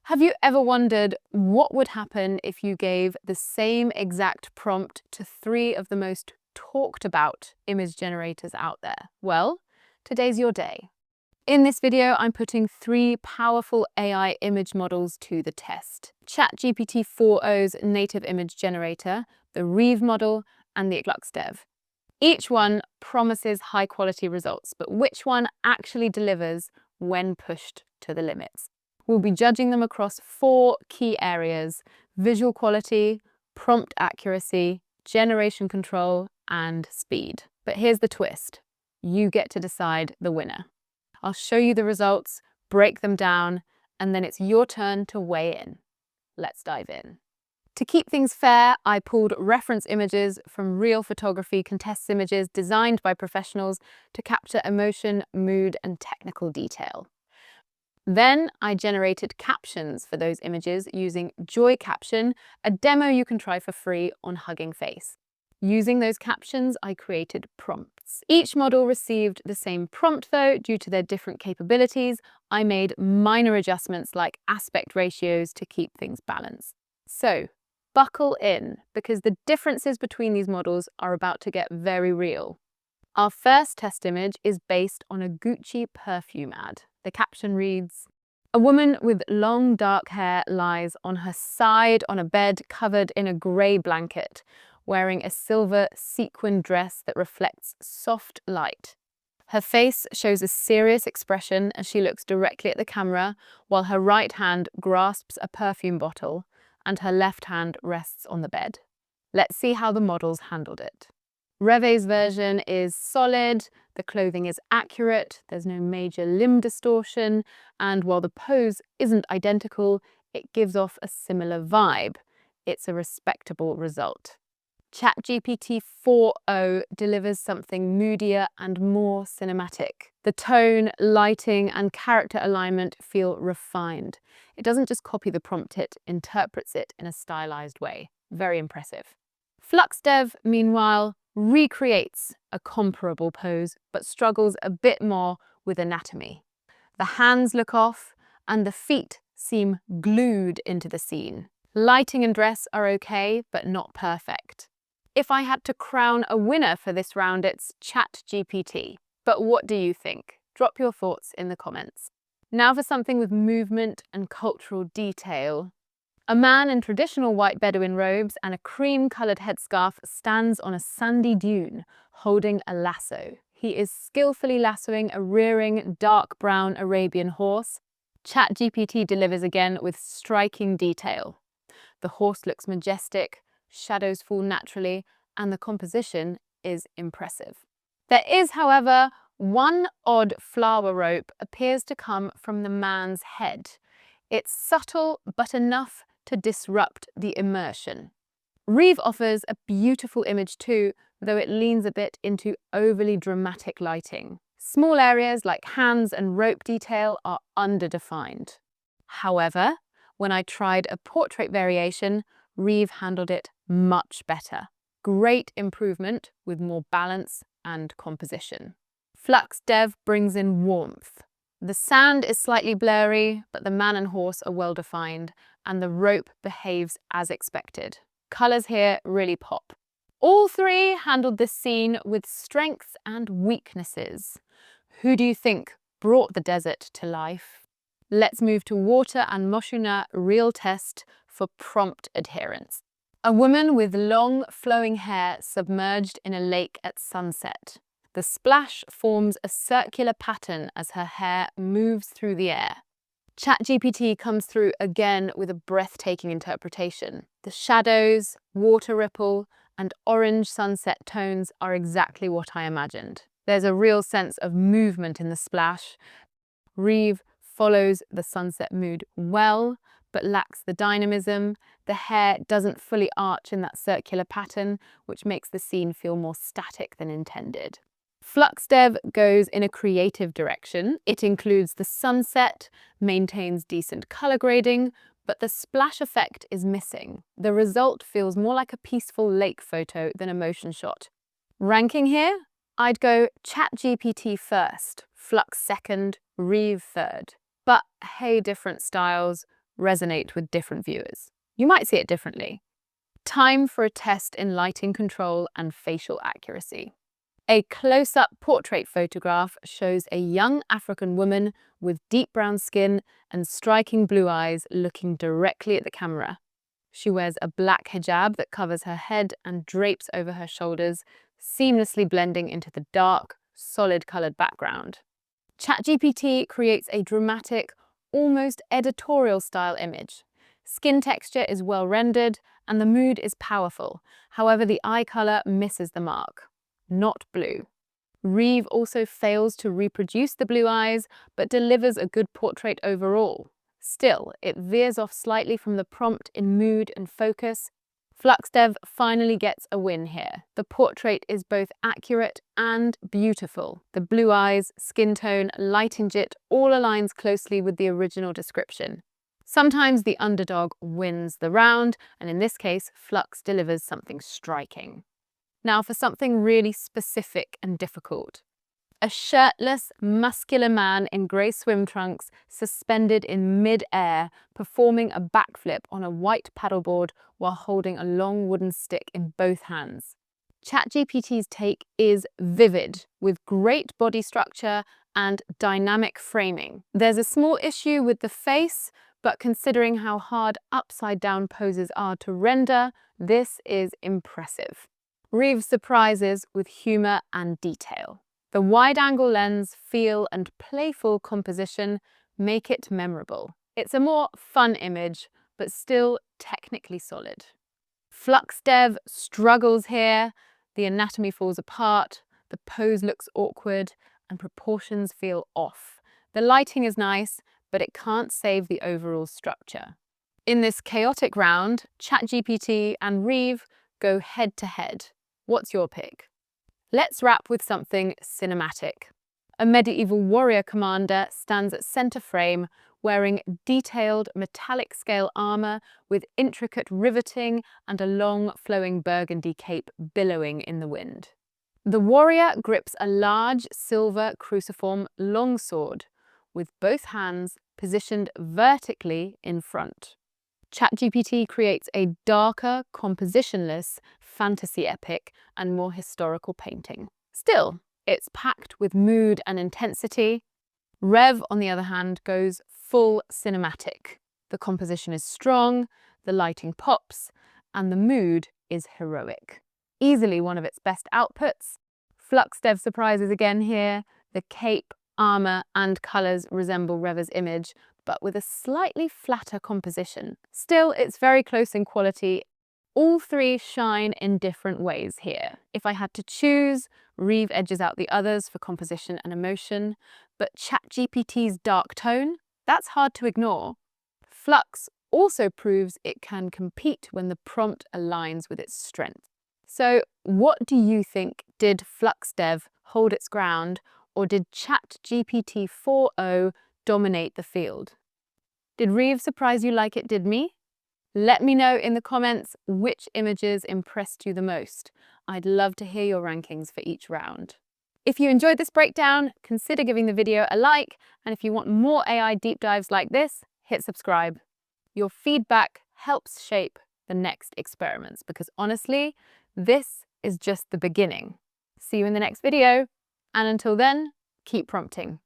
Have you ever wondered what would happen if you gave the same exact prompt to 3 of the most talked about image generators out there? Well, today's your day. In this video, I'm putting 3 powerful AI image models to the test. ChatGPT 4o's native image generator, the Reve model, and the Flux-dev. Each one promises high-quality results, but which one actually delivers when pushed to the limits? We'll be judging them across 4 key areas: visual quality, prompt accuracy, generation control, and speed. But here's the twist. You get to decide the winner. I'll show you the results, break them down, and then it's your turn to weigh in. Let's dive in. To keep things fair, I pulled reference images from real photography contests images designed by professionals to capture emotion, mood, and technical detail. Then I generated captions for those images using Joy Caption, a demo you can try for free on Hugging Face. Using those captions, I created prompts. Each model received the same prompt though. Due to their different capabilities, I made minor adjustments like aspect ratios to keep things balanced. So, buckle in, because the differences between these models are about to get very real. Our first test image is based on a Gucci perfume ad. The caption reads, "A woman with long dark hair lies on her side on a bed covered in a grey blanket, wearing a silver sequin dress that reflects soft light. Her face shows a serious expression as she looks directly at the camera, while her right hand grasps a perfume bottle and her left hand rests on the bed." Let's see how the models handled it. Reve's version is solid, the clothing is accurate, there's no major limb distortion, and while the pose isn't identical, it gives off a similar vibe. It's a respectable result. ChatGPT 4o delivers something moodier and more cinematic. The tone, lighting, and character alignment feel refined. It doesn't just copy the prompt, it interprets it in a stylized way. Very impressive. Flux-dev, meanwhile, recreates a comparable pose, but struggles a bit more with anatomy. The hands look off, and the feet seem glued into the scene. Lighting and dress are okay, but not perfect. If I had to crown a winner for this round, it's ChatGPT. But what do you think? Drop your thoughts in the comments. Now for something with movement and cultural detail. A man in traditional white Beduin robes and a cream-coloured headscarf stands on a sandy dune, holding a lasso. He is skillfully lassoing a rearing, dark brown Arabian horse. ChatGPT delivers again with striking detail. The horse looks majestic, shadows fall naturally, and the composition is impressive. There is, however, one odd flower rope appears to come from the man's head. It's subtle, but enough to disrupt the immersion. Reve offers a beautiful image too, though it leans a bit into overly dramatic lighting. Small areas like hands and rope detail are underdefined. However, when I tried a portrait variation, Reve handled it much better. Great improvement with more balance and composition. Flux-dev brings in warmth. The sand is slightly blurry, but the man and horse are well defined, and the rope behaves as expected. Colours here really pop. All 3 handled this scene with strengths and weaknesses. Who do you think brought the desert to life? Let's move to water and Moshuna real test for prompt adherence. A woman with long flowing hair submerged in a lake at sunset. The splash forms a circular pattern as her hair moves through the air. ChatGPT comes through again with a breathtaking interpretation. The shadows, water ripple, and orange sunset tones are exactly what I imagined. There's a real sense of movement in the splash. Reve follows the sunset mood well, but lacks the dynamism. The hair doesn't fully arch in that circular pattern, which makes the scene feel more static than intended. Flux-dev goes in a creative direction. It includes the sunset, maintains decent color grading, but the splash effect is missing. The result feels more like a peaceful lake photo than a motion shot. Ranking here? I'd go ChatGPT first, Flux second, Reve third. But hey, different styles, resonate with different viewers. You might see it differently. Time for a test in lighting control and facial accuracy. A close-up portrait photograph shows a young African woman with deep brown skin and striking blue eyes looking directly at the camera. She wears a black hijab that covers her head and drapes over her shoulders, seamlessly blending into the dark, solid-colored background. ChatGPT creates a dramatic, almost editorial-style image. Skin texture is well rendered and the mood is powerful. However, the eye color misses the mark. Not blue. Reve also fails to reproduce the blue eyes, but delivers a good portrait overall. Still, it veers off slightly from the prompt in mood and focus. Flux-dev finally gets a win here. The portrait is both accurate and beautiful. The blue eyes, skin tone, lighting jit all aligns closely with the original description. Sometimes the underdog wins the round, and in this case, Flux delivers something striking. Now for something really specific and difficult. A shirtless, muscular man in grey swim trunks suspended in mid-air, performing a backflip on a white paddleboard while holding a long wooden stick in both hands. ChatGPT's take is vivid, with great body structure and dynamic framing. There's a small issue with the face, but considering how hard upside-down poses are to render, this is impressive. Reve surprises with humour and detail. The wide-angle lens, feel and playful composition make it memorable. It's a more fun image, but still technically solid. Flux-dev struggles here, the anatomy falls apart, the pose looks awkward, and proportions feel off. The lighting is nice, but it can't save the overall structure. In this chaotic round, ChatGPT and Reve go head-to-head. What's your pick? Let's wrap with something cinematic. A medieval warrior commander stands at center frame, wearing detailed metallic scale armor with intricate riveting and a long flowing burgundy cape billowing in the wind. The warrior grips a large silver cruciform longsword, with both hands positioned vertically in front. ChatGPT creates a darker, compositionless fantasy epic and more historical painting. Still, it's packed with mood and intensity. Reve, on the other hand, goes full cinematic. The composition is strong, the lighting pops, and the mood is heroic. Easily one of its best outputs. Flux-dev surprises again here. The cape, armor, and colors resemble Reve's image, but with a slightly flatter composition. Still, it's very close in quality. All three shine in different ways here. If I had to choose, Reve edges out the others for composition and emotion, but ChatGPT's dark tone, that's hard to ignore. Flux also proves it can compete when the prompt aligns with its strength. So what do you think? Did Flux-dev hold its ground, or did ChatGPT 4.0 dominate the field? Did Reve surprise you like it did me? Let me know in the comments which images impressed you the most. I'd love to hear your rankings for each round. If you enjoyed this breakdown, consider giving the video a like, and if you want more AI deep dives like this, hit subscribe. Your feedback helps shape the next experiments, because honestly, this is just the beginning. See you in the next video, and until then, keep prompting.